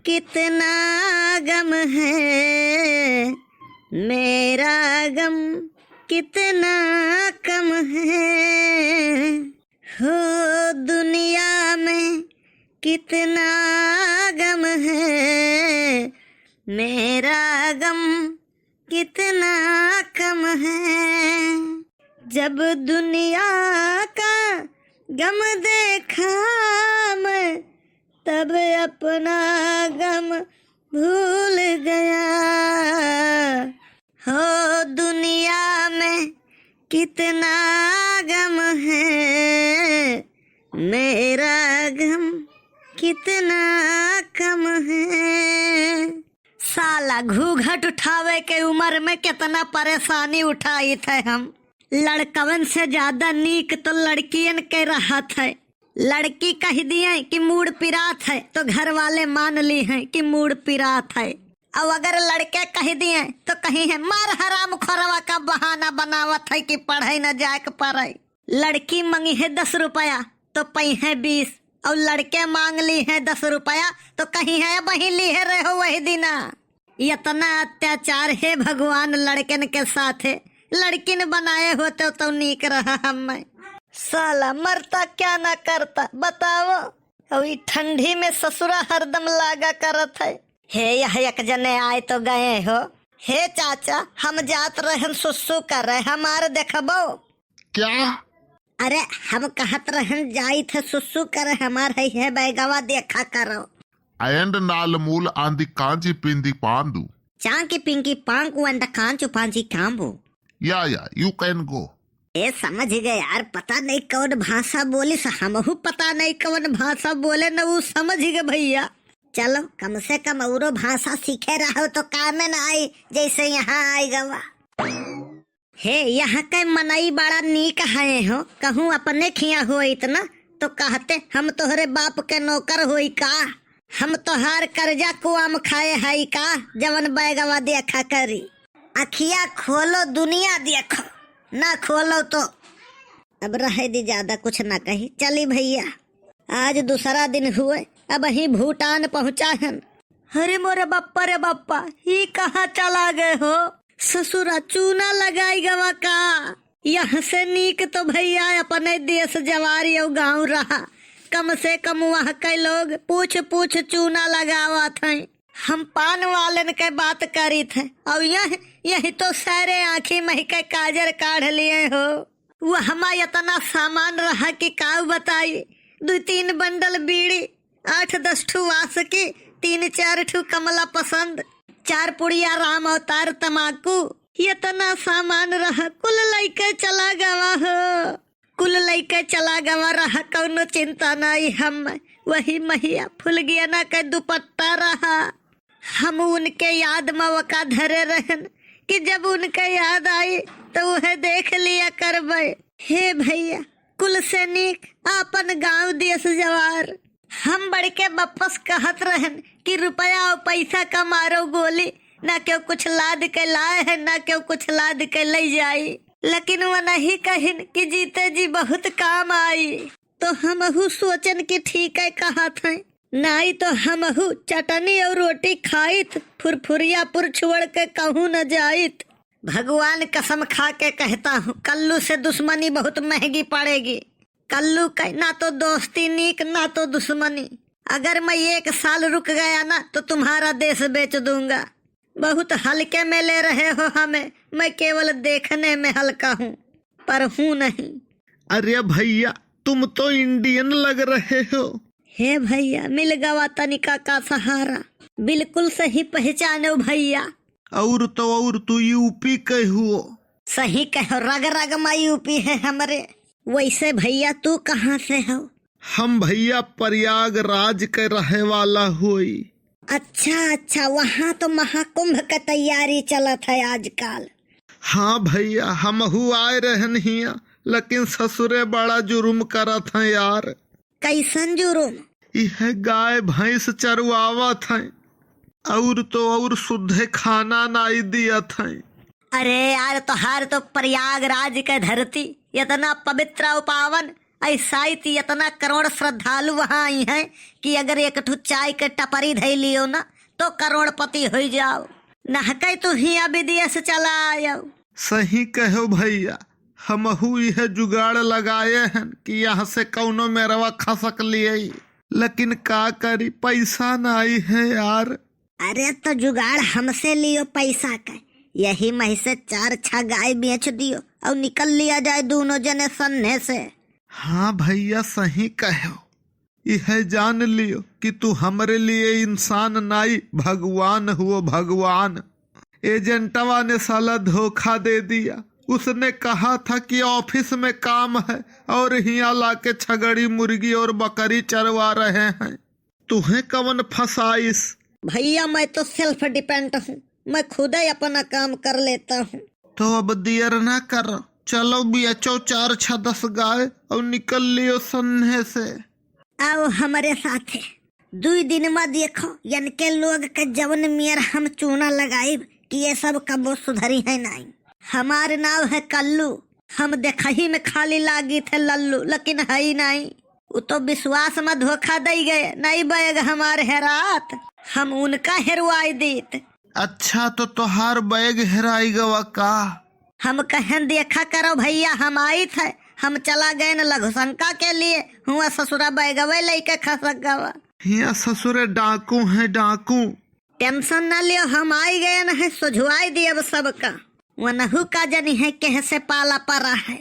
कितना गम है, मेरा गम कितना कम है। हो दुनिया में कितना गम है, मेरा गम कितना कम है। जब दुनिया का गम देखा मैं, तब अपना गम भूल गया। हो दुनिया में कितना गम है, मेरा गम कितना कम है। साला घूंघट उठावे के उम्र में कितना परेशानी उठाई थे हम। लड़कवन से ज्यादा नीक तो लड़कियन के राहत है। लड़की कह दिए कि मूड पिरात है तो घर वाले मान ली हैं कि मूड पिरात है। और अगर लड़के कह दिए तो कहीं है मार हराम खोरवा का बहाना बनावत है कि पढ़े न जाए के पढ़े। लड़की मांगी है 10 रुपया तो पई है 20, और लड़के मांग ली है 10 रुपया तो कहीं है वही ली है रहे हो वही दिना। इतना अत्याचार है भगवान लड़कन के साथ है। लड़किन बनाए होते तो नीक रहा हम। साला मरता क्या ना करता बताओ। और ठंडी में ससुरा हरदम लागा करत है। हे यह एक जने आए तो गए हो। हे चाचा हम जात रहे सुसु कर रहे हमारे देखबो क्या? अरे हम कहत रहन जाई थे सुसु कर हमारे है बैगवा देखा करो। अयंड नाल मूल आंदी कांची पिंदी पांडू चांकी पिंकी पांकू अंड कांचू पांची कांबू। या यू कैन गो। ए समझ गए यार, पता नहीं कौन भाषा बोली हमहू पता नहीं कौन भाषा बोले न वो समझ गए भैया। चलो कम से कम औरो भाषा सीखे रहो तो काम में न आई जैसे यहाँ आई गवा। हे यहाँ के मनई बड़ा नीक है हो। कहूँ अपने खिया हो इतना तो कहते हम तोहरे बाप के नौकर होई का। हम तोहार कर्जा कुआम खाए हई का जवन बैगवा देखा करी। अखिया खोलो दुनिया देखो, ना खोलो तो अब रहे दी ज्यादा कुछ ना कही। चली भैया आज दूसरा दिन हुए अब ही भूटान पहुँचा हन। अरे मोरे बप्पा रे बप्पा ही कहाँ चला गए हो। ससुरा चूना लगाई गवा का। यहाँ से नीक तो भैया अपने देश जवारी और गाँव रहा। कम से कम वहाँ के लोग पूछ पूछ चूना लगावा थे। हम पान वालन के बात करी थे और यही तो सारे आँखी मही के काजर काढ़ लिए हो। वो हमा इतना सामान रहा कि काऊ बताई। 2-3 बंडल बीड़ी, 8-10 ठू वास की, 3-4 ठू कमला पसंद, 4 पुड़िया राम अवतार तमाकू। इतना सामान रहा कुल लइके चला गवा हो। कुल लइके चला गवा रहा कौनो चिंता नहीं। हम वही महिया फुल गया ना के दुपट्टा रहा। हम उनके याद में वका धरे रहन कि जब उनके याद आई तो वह देख लिया करबे। हे भैया कुल से नीक अपन गांव देश जवार। हम बढ़ के वापस कहत रहन कि रुपया और पैसा का मारो गोली, ना क्यों कुछ लाद के लाए है ना क्यों कुछ लाद के ले जाई। लेकिन वो नहीं कहिन कि जीते जी बहुत काम आई। तो हमहू सोचन कि ठीक है कहा था। नहीं तो हमहू चटनी और रोटी खाइत फुरफुरिया पुर छोड़ के कहूँ न जाइत। भगवान कसम खा के कहता हूँ कल्लू से दुश्मनी बहुत महंगी पड़ेगी। कल्लू का ना तो दोस्ती नीक ना तो दुश्मनी। अगर मैं 1 साल रुक गया ना तो तुम्हारा देश बेच दूंगा। बहुत हल्के में ले रहे हो हमें। मैं केवल देखने में हल्का हूँ पर हूँ नहीं। अरे भैया तुम तो इंडियन लग रहे हो। हे भैया मिल गवा तनिका का सहारा। बिल्कुल सही पहचानो भैया। और तो और तू यूपी के हुओ। सही कहो, रग रग में यूपी है हमारे। वैसे भैया तू कहाँ से हो? हम भैया प्रयागराज के रहे वाला हुई। अच्छा वहाँ तो महाकुंभ का तैयारी चलत है आजकल। हाँ भैया हम आए रहन हिया, लेकिन ससुरे बड़ा जुर्म करत है यार। कैसन जुर्म? यह गाय भैंस चरवावत है और तो और शुद्ध खाना नहीं दिया था। अरे यार तोहार तो प्रयागराज के धरती इतना पवित्र और पावन ऐसा ही इतना करोड़ श्रद्धालु वहाँ आई हैं कि अगर एक ठू चाय के टपरी धै लियो ना तो करोड़पति हो जाओ। नहकै तू हिया विदेश चला आयो। सही कहो भैया, हमहू यह जुगाड़ लगाए हैं कि यहाँ से कौनो मेरवा खसक लिए, लेकिन का करी, पैसा ना आई है यार। अरे तो जुगाड़ हमसे लियो पैसा का, यही मही से 4-6 गाय बेच दियो और निकल लिया जाए दोनों जने सन्ने से। हाँ भैया सही कहो, यह जान लियो कि तू हमरे लिए इंसान नाई भगवान हुओ भगवान। एजेंटवा ने साला धोखा दे दिया। उसने कहा था कि ऑफिस में काम है और हिया लाके छगड़ी मुर्गी और बकरी चरवा रहे हैं। तुम्हें कवन फसाइस? भैया मैं तो सेल्फ डिपेंड हूँ, मैं खुद ही अपना काम कर लेता हूँ। तो अब देर ना करो, चलो बेचो 4-6-10 गाय और निकल लियो सन्ने से। आओ हमारे साथे। 2 दिन में देखो यानी के लोग के जवन मियर हम चूना लगाई कि ये सब कबो सुधरी है नहीं। हमारे नाम है कल्लू, हम देखही में खाली लागी थे लल्लू, लेकिन है ही नहीं। वो तो विश्वास में धोखा दे गए, नहीं बैग हमारे हेरात, हम उनका हेरवाई देत। अच्छा तो तोहार बैग हेराई गवा का? हम कहें देखा करो भैया, हम आई थे, हम चला गए न लघुशंका के लिए, हुआ ससुरा बैगवे लेके खसक गवा। हिया ससुरे डाकू है डाकू। टेंशन न लियो, हम आई गए न है, सुझवाई दिए अब सबका। वनहु का जनी है कैसे पाला पड़ा है।